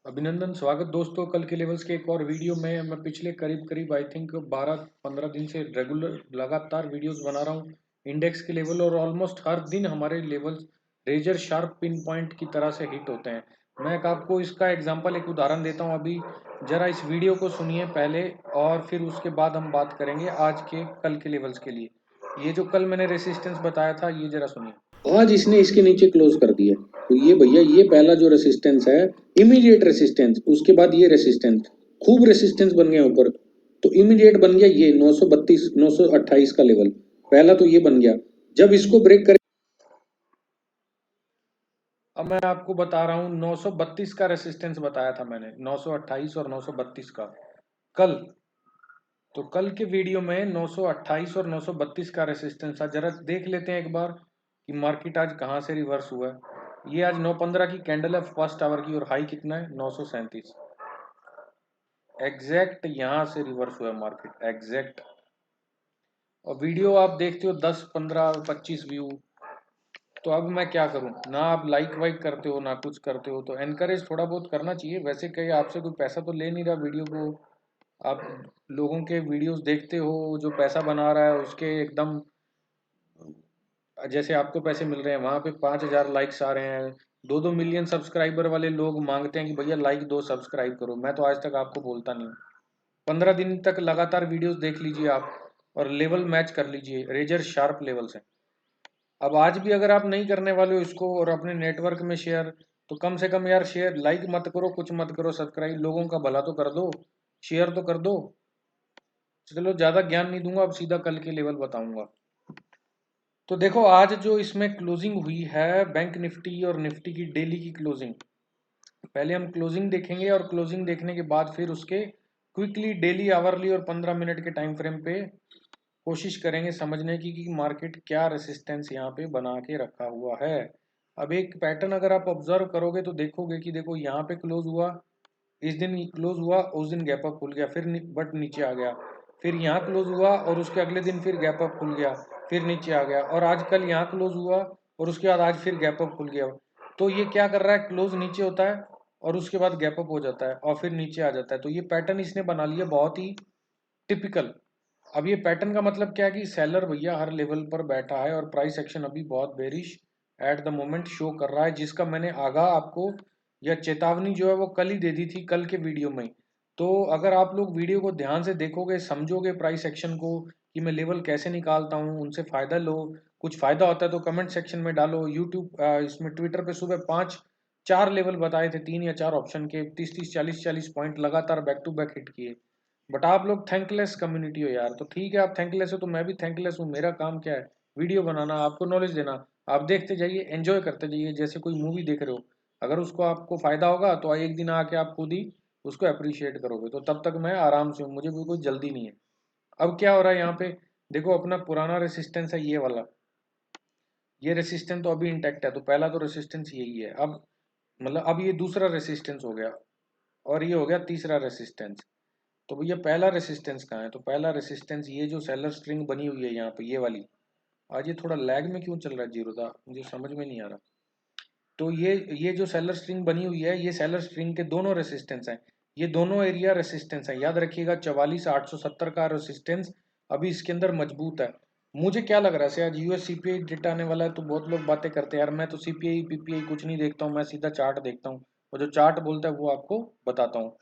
अभिनंदन, स्वागत दोस्तों। कल के लेवल्स के एक और वीडियो में मैं पिछले करीब आई थिंक 12-15 दिन से रेगुलर लगातार वीडियोस बना रहा हूँ इंडेक्स के लेवल, और ऑलमोस्ट हर दिन हमारे levels razor sharp pin point की तरह से हिट होते हैं। मैं आपको इसका एग्जांपल, एक उदाहरण देता हूँ। अभी जरा इस वीडियो को सुनिए पहले, और फिर उसके बाद हम बात करेंगे आज के कल के लेवल्स के लिए। ये जो कल मैंने रेसिस्टेंस बताया था, ये जरा सुनिए। आज इसने इसके नीचे क्लोज कर दिया। तो ये भैया, ये पहला जो रेसिस्टेंस है, इमीडिएट रेसिस्टेंस, उसके बाद ये रेसिस्टेंस, खूब रेसिस्टेंस बन गया ऊपर। तो इमीडिएट बन गया ये 932 928 का लेवल, पहला तो ये बन गया। जब इसको ब्रेक कर, अब मैं आपको बता रहा हूँ 932 का रेसिस्टेंस बताया था मैंने, 928 और 932 का कल। तो कल के वीडियो में 928 और 932 का रेसिस्टेंस था। जरा देख लेते हैं एक बार कि मार्केट आज कहाँ से रिवर्स हुआ है। ये आज 9:15 की कैंडल है फर्स्ट आवर की, और हाई कितना है 937। एग्जैक्ट यहाँ से रिवर्स हुआ है मार्केट, एग्जैक्ट। और वीडियो आप देखते हो 10 15 25 व्यू। तो अब मैं क्या करूं, ना आप लाइक वाइक करते हो ना कुछ करते हो। तो एनकरेज थोड़ा बहुत करना चाहिए। वैसे कहीं आपसे कोई पैसा तो ले नहीं रहा वीडियो को। आप लोगों के वीडियोस देखते हो, जो पैसा बना रहा है उसके एकदम जैसे आपको पैसे मिल रहे हैं, वहां पे 5,000 लाइक्स आ रहे हैं। 2-2 मिलियन सब्सक्राइबर वाले लोग मांगते हैं कि भैया लाइक दो, सब्सक्राइब करो। मैं तो आज तक आपको बोलता नहीं हूँ। 15 दिन तक लगातार वीडियोस देख लीजिए आप, और लेवल मैच कर लीजिए, रेजर शार्प लेवल्स हैं। अब आज भी अगर आप नहीं करने वाले हो इसको और अपने नेटवर्क में शेयर, तो कम से कम यार शेयर, लाइक मत करो, कुछ मत करो, सब्सक्राइब, लोगों का भला तो कर दो, शेयर तो कर दो। चलो ज़्यादा ज्ञान नहीं दूंगा, अब सीधा कल के लेवल बताऊंगा। तो देखो आज जो इसमें क्लोजिंग हुई है, बैंक निफ्टी और निफ्टी की डेली की क्लोजिंग। पहले हम क्लोजिंग देखेंगे, और क्लोजिंग देखने के बाद फिर उसके क्विकली डेली, आवरली और 15 मिनट के टाइम फ्रेम पे कोशिश करेंगे समझने की कि मार्केट क्या रेसिस्टेंस यहाँ पे बना के रखा हुआ है। अब एक पैटर्न अगर आप ऑब्जर्व करोगे तो देखोगे कि देखो यहाँ पे क्लोज हुआ, इस दिन क्लोज हुआ, उस दिन गैप अप खुल गया, फिर बट नीचे आ गया। फिर यहाँ क्लोज हुआ और उसके अगले दिन फिर गैप अप खुल गया, फिर नीचे आ गया। और आज कल यहाँ क्लोज हुआ और उसके बाद आज फिर गैप अप खुल गया। तो ये क्या कर रहा है, क्लोज नीचे होता है और उसके बाद गैप अप हो जाता है और फिर नीचे आ जाता है। तो ये पैटर्न इसने बना लिया बहुत ही टिपिकल। अब ये पैटर्न का मतलब क्या है कि सेलर भैया हर लेवल पर बैठा है, और प्राइस एक्शन अभी बहुत bearish at the moment show कर रहा है, जिसका मैंने आगाह आपको या चेतावनी जो है वो कल ही दे दी थी, कल के वीडियो में। तो अगर आप लोग वीडियो को ध्यान से देखोगे, समझोगे प्राइस एक्शन को कि मैं लेवल कैसे निकालता हूँ, उनसे फ़ायदा लो। कुछ फ़ायदा होता है तो कमेंट सेक्शन में डालो। यूट्यूब इसमें ट्विटर पे सुबह 4 लेवल बताए थे, 3 या 4 ऑप्शन के, 30-30 40-40 पॉइंट लगातार बैक टू बैक हिट किए। बट आप लोग थैंकलेस कम्युनिटी हो यार। तो ठीक है, आप थैंकलेस हो तो मैं भी थैंकलेस हूँ। मेरा काम क्या है, वीडियो बनाना, आपको नॉलेज देना। आप देखते जाइए, एंजॉय करते जाइए, जैसे कोई मूवी देख रहे हो। अगर उसको आपको फायदा होगा तो एक दिन आके आप खुद ही उसको अप्रिशिएट करोगे। तो तब तक मैं आराम से हूँ, मुझे भी कोई जल्दी नहीं है। अब क्या हो रहा है यहाँ पे, देखो अपना पुराना रेसिस्टेंस है ये वाला। ये रेसिस्टेंस तो अभी इंटैक्ट है, तो पहला तो रेसिस्टेंस यही है। अब मतलब अब ये दूसरा रेसिस्टेंस हो गया, और ये हो गया तीसरा रेसिस्टेंस। तो भैया पहला रेसिस्टेंस कहाँ है, तो पहला रेसिस्टेंस ये जो सेलर स्ट्रिंग बनी हुई है यहाँ पे, ये वाली। आज ये थोड़ा लैग में क्यों चल रहा है जीरो था, मुझे समझ में नहीं आ रहा। तो ये जो सेलर स्ट्रिंग बनी हुई है, ये सेलर स्ट्रिंग के दोनों रेसिस्टेंस हैं। ये दोनों एरिया रेसिस्टेंस है, याद रखिएगा। 44,870 का रेसिस्टेंस अभी इसके अंदर मजबूत है। मुझे क्या लग रहा है, आज यूएस सीपीआई डेटा आने वाला है, तो बहुत लोग बातें करते हैं यार मैं तो सीपीआई पीपीआई कुछ नहीं देखता हूँ, मैं सीधा चार्ट देखता हूँ, और जो चार्ट बोलता है वो आपको बताता हूँ।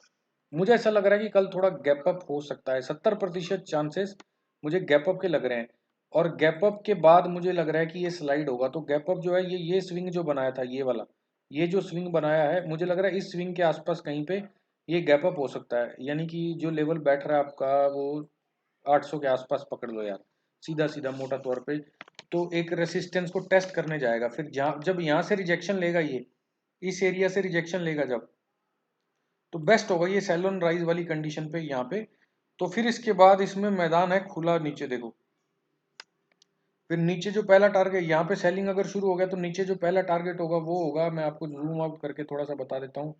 मुझे ऐसा लग रहा है कि कल थोड़ा गैप अप हो सकता है, 70% चांसेस मुझे गैप अप के लग रहे हैं। और गैप अप के बाद मुझे लग रहा है कि ये स्लाइड होगा। तो गैप अप जो है, ये स्विंग जो बनाया था, ये वाला, ये जो स्विंग बनाया है, मुझे लग रहा है इस स्विंग के आसपास कहीं पे ये गैप अप हो सकता है। यानी कि जो लेवल बैठ रहा है आपका, वो 800 के आसपास पकड़ लो यार, सीधा सीधा मोटा तौर पे। तो एक रेसिस्टेंस को टेस्ट करने जाएगा, फिर जहाँ जब यहाँ से रिजेक्शन लेगा, ये इस एरिया से रिजेक्शन लेगा जब, तो बेस्ट होगा ये सेल ऑन राइज वाली कंडीशन पे यहाँ पे। तो फिर इसके बाद इसमें मैदान है खुला, नीचे देखो। फिर नीचे जो पहला टारगेट, यहाँ पे सेलिंग अगर शुरू हो गया तो नीचे जो पहला टारगेट होगा वो होगा, मैं आपको जूम आउट करके थोड़ा सा बता देता हूँ।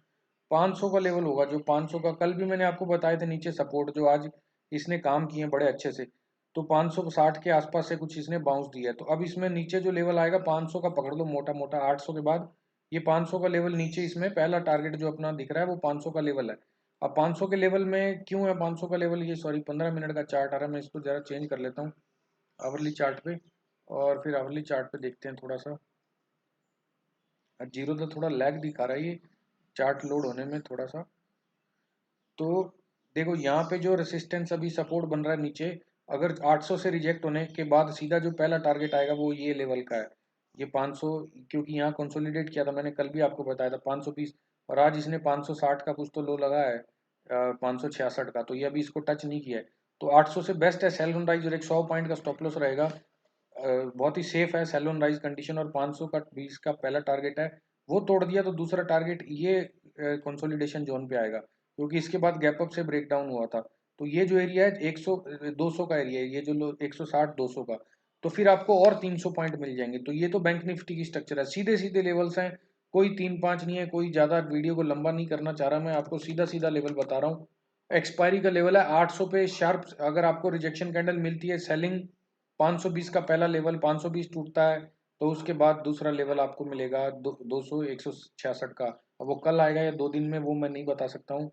500 का लेवल होगा, जो 500 का कल भी मैंने आपको बताए थे नीचे सपोर्ट, जो आज इसने काम किए बड़े अच्छे से। तो 560 के आसपास से कुछ इसने बाउंस दिया है। तो अब इसमें नीचे जो लेवल आएगा 500 का पकड़ लो मोटा मोटा, 800 के बाद ये 500 का लेवल नीचे, इसमें पहला टारगेट जो अपना दिख रहा है वो 500 का लेवल है। अब 500 के लेवल में क्यों है 500 का लेवल, ये सॉरी 15 मिनट का चार्ट आ रहा है, मैं इसको ज़रा चेंज कर लेता हूँ आवरली चार्ट पे, और फिर आवरली चार्ट पे देखते हैं थोड़ा सा। जीरो तो थोड़ा लैग दिखा रहा है ये चार्ट लोड होने में थोड़ा सा। तो देखो यहाँ पे जो रेसिस्टेंस अभी सपोर्ट बन रहा है नीचे, अगर 800 से रिजेक्ट होने के बाद सीधा जो पहला टारगेट आएगा वो ये लेवल का है, ये 500, क्योंकि यहाँ कंसोलिडेट किया था मैंने कल भी आपको बताया था 520, और आज इसने 560 का कुछ तो लो लगा है 566 का, तो ये अभी इसको टच नहीं किया है। तो 800 से बेस्ट है सेल ऑन राइज, और एक 100 पॉइंट का स्टॉप लॉस रहेगा, बहुत ही सेफ है सेल ऑन राइज कंडीशन। और 500 का 20 का पहला टारगेट है, वो तोड़ दिया तो दूसरा टारगेट ये कंसोलिडेशन जोन पे आएगा, क्योंकि इसके बाद गैप अप से ब्रेक डाउन हुआ था। तो ये जो एरिया है 100 200 का एरिया है, ये जो 160 200 का, तो फिर आपको और 300 पॉइंट मिल जाएंगे। तो ये तो बैंक निफ्टी की स्ट्रक्चर है, सीधे सीधे लेवल्स हैं, कोई 3 5 नहीं है, कोई ज़्यादा वीडियो को लंबा नहीं करना चाह रहा, मैं आपको सीधा सीधा लेवल बता रहा हूँ। एक्सपायरी का लेवल है 800 पे शार्प, अगर आपको रिजेक्शन कैंडल मिलती है सेलिंग, 520 का पहला लेवल 520 टूटता है, तो उसके बाद दूसरा लेवल आपको मिलेगा 200 166 का। अब वो कल आएगा या 2 दिन में वो मैं नहीं बता सकता हूँ।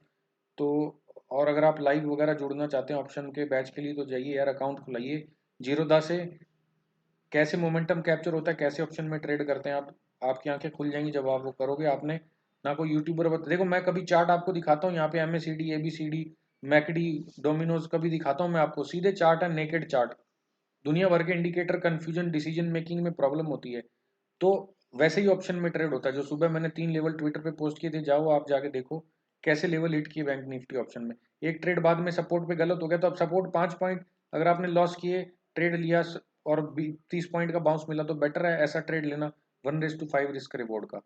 तो और अगर आप लाइव वगैरह जुड़ना चाहते हैं ऑप्शन के बैच के लिए तो जाइए यार, अकाउंट खुलाइए जीरोधा से। कैसे मोमेंटम कैप्चर होता है, कैसे ऑप्शन में ट्रेड करते हैं आप, आपकी आंखें खुल जाएंगी जब आप वो करोगे। आपने ना कोई यूट्यूबर बता, देखो मैं कभी चार्ट आपको दिखाता हूँ यहाँ पे MACD ABCD मैकडी डोमिनोज कभी दिखाता हूँ मैं आपको, सीधे चार्ट है, नेकेड चार्ट। दुनिया भर के इंडिकेटर कंफ्यूजन डिसीजन मेकिंग में प्रॉब्लम होती है, तो वैसे ही ऑप्शन में ट्रेड होता है। जो सुबह मैंने 3 लेवल ट्विटर पे पोस्ट किए थे, जाओ आप जाके देखो कैसे लेवल हिट किए बैंक निफ्टी ऑप्शन में। एक ट्रेड बाद में सपोर्ट पे गलत हो गया, तो अब सपोर्ट 5 पॉइंट अगर आपने लॉस किए, ट्रेड लिया और 30 पॉइंट का बाउंस मिला, तो बेटर है ऐसा ट्रेड लेना 1:5 रिस्क रिवॉर्ड का।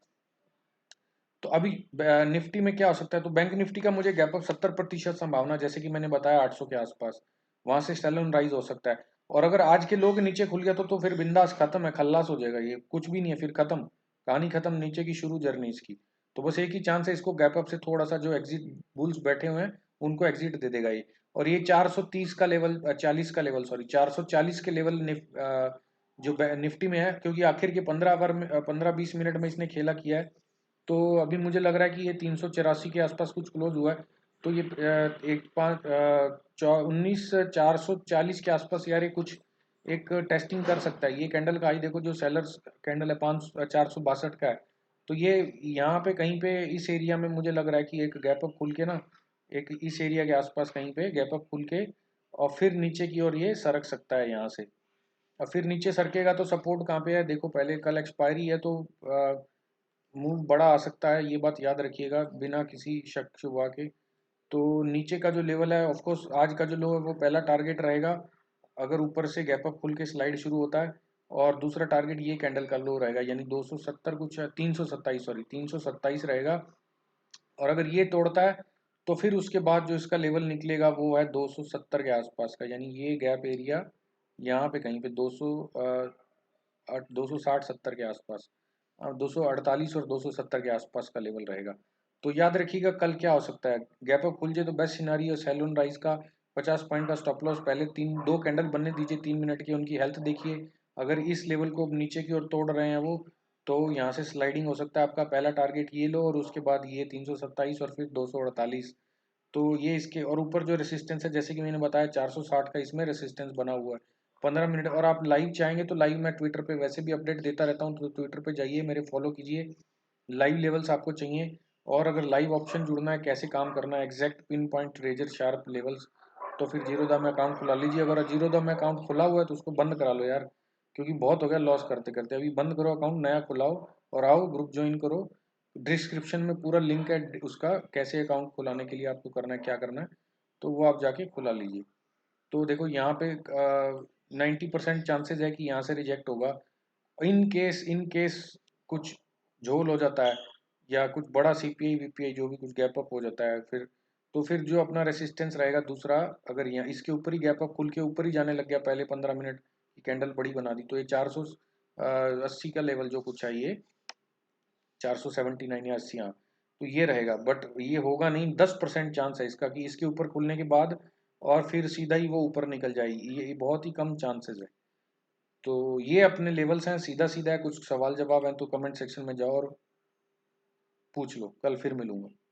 तो अभी निफ्टी में क्या हो सकता है, तो बैंक निफ्टी का मुझे गैप अप 70% संभावना, जैसे कि मैंने बताया 800 के आसपास, वहां से सेल ऑन राइज हो सकता है। और अगर आज के लोग नीचे खुल गया तो फिर बिंदास खत्म है, खल्लास हो जाएगा, ये कुछ भी नहीं है, फिर खत्म, कहानी खत्म, नीचे की शुरू जर्नी इसकी। तो बस एक ही चांस है, इसको गैप अप से थोड़ा सा जो एग्जिट बुल्स बैठे हुए हैं उनको एग्जिट दे देगा ये। और ये 430 का लेवल 40 का लेवल, सॉरी 440 के लेवल जो निफ्टी में है, क्योंकि आखिर के 15 ओवर में 15 20 मिनट में इसने खेला किया है। तो अभी मुझे लग रहा है कि ये 384 के आसपास कुछ क्लोज हुआ है। तो ये एक पाँच 19 440 के आसपास यार ये कुछ एक टेस्टिंग कर सकता है। ये कैंडल का हाई देखो, जो सेलर्स कैंडल है 462 का है। तो ये यहाँ पे कहीं पे इस एरिया में मुझे लग रहा है कि एक गैप अप खुल के ना, एक इस एरिया के आसपास कहीं पे गैप अप खुल के और फिर नीचे की ओर ये सरक सकता है यहाँ से। और फिर नीचे सरकेगा तो सपोर्ट कहाँ पे है देखो, पहले कल एक्सपायरी है, तो मूव बड़ा आ सकता है, ये बात याद रखिएगा बिना किसी शक शुबा के। तो नीचे का जो लेवल है, ऑफ कोर्स आज का जो लो है वो पहला टारगेट रहेगा, अगर ऊपर से गैप अप खुल के स्लाइड शुरू होता है। और दूसरा टारगेट ये कैंडल का लो रहेगा, यानी 270 कुछ 327, सॉरी 327 रहेगा। और अगर ये तोड़ता है तो फिर उसके बाद जो इसका लेवल निकलेगा वो है 270 के आसपास का, यानी ये गैप एरिया यहाँ पे कहीं पे 260 70 के आसपास, 248 और 270 के आसपास का लेवल रहेगा। तो याद रखिएगा कल क्या हो सकता है, गैप अप खुल जाए तो best scenario sell on rise का 50 पॉइंट का स्टॉप लॉस, पहले 2 कैंडल बनने दीजिए 3 मिनट की, उनकी हेल्थ देखिए। अगर इस लेवल को नीचे की ओर तोड़ रहे हैं वो, तो यहाँ से स्लाइडिंग हो सकता है। आपका पहला टारगेट ये लो, और उसके बाद ये 327 और फिर 248। तो ये इसके और ऊपर जो रेसिस्टेंस है, जैसे कि मैंने बताया 460 का इसमें रेसिस्टेंस बना हुआ है 15 मिनट। और आप लाइव चाहेंगे तो लाइव मैं ट्विटर पे वैसे भी अपडेट देता रहता हूँ, तो ट्विटर पे जाइए, मेरे फॉलो कीजिए, लाइव लेवल्स आपको चाहिए। और अगर लाइव ऑप्शन जुड़ना है, कैसे काम करना है, exact pin point treasure sharp levels, तो फिर जीरोधा में अकाउंट खुला लीजिए। अगर जीरोधा में अकाउंट खुला हुआ है तो उसको बंद करा लो यार, क्योंकि बहुत हो गया लॉस करते करते। अभी बंद करो अकाउंट, नया खुलाओ और आओ ग्रुप ज्वाइन करो। डिस्क्रिप्शन में पूरा लिंक है उसका, कैसे अकाउंट खुलाने के लिए आपको करना है, क्या करना है, तो वो आप जाके खुला लीजिए। तो देखो यहाँ पे 90% चांसेस है कि यहाँ से रिजेक्ट होगा। इन केस कुछ झोल हो जाता है, या कुछ बड़ा CPI VPI जो भी कुछ गैप अप हो जाता है, फिर तो फिर जो अपना रेसिस्टेंस रहेगा दूसरा, अगर यहाँ इसके ऊपर ही गैप अप खुल के ऊपर ही जाने लग गया, पहले 15 मिनट की कैंडल बड़ी बना दी, तो ये 480 का लेवल जो कुछ चाहिए 479 या 80, हाँ, तो ये रहेगा। बट ये होगा नहीं, 10% चांस है इसका कि इसके ऊपर खुलने के बाद और फिर सीधा ही वो ऊपर निकल जाएगी, ये बहुत ही कम चांसेस है। तो ये अपने लेवल्स हैं, सीधा सीधा है, कुछ सवाल जवाब हैं तो कमेंट सेक्शन में जाओ और पूछ लो, कल फिर मिलूंगा।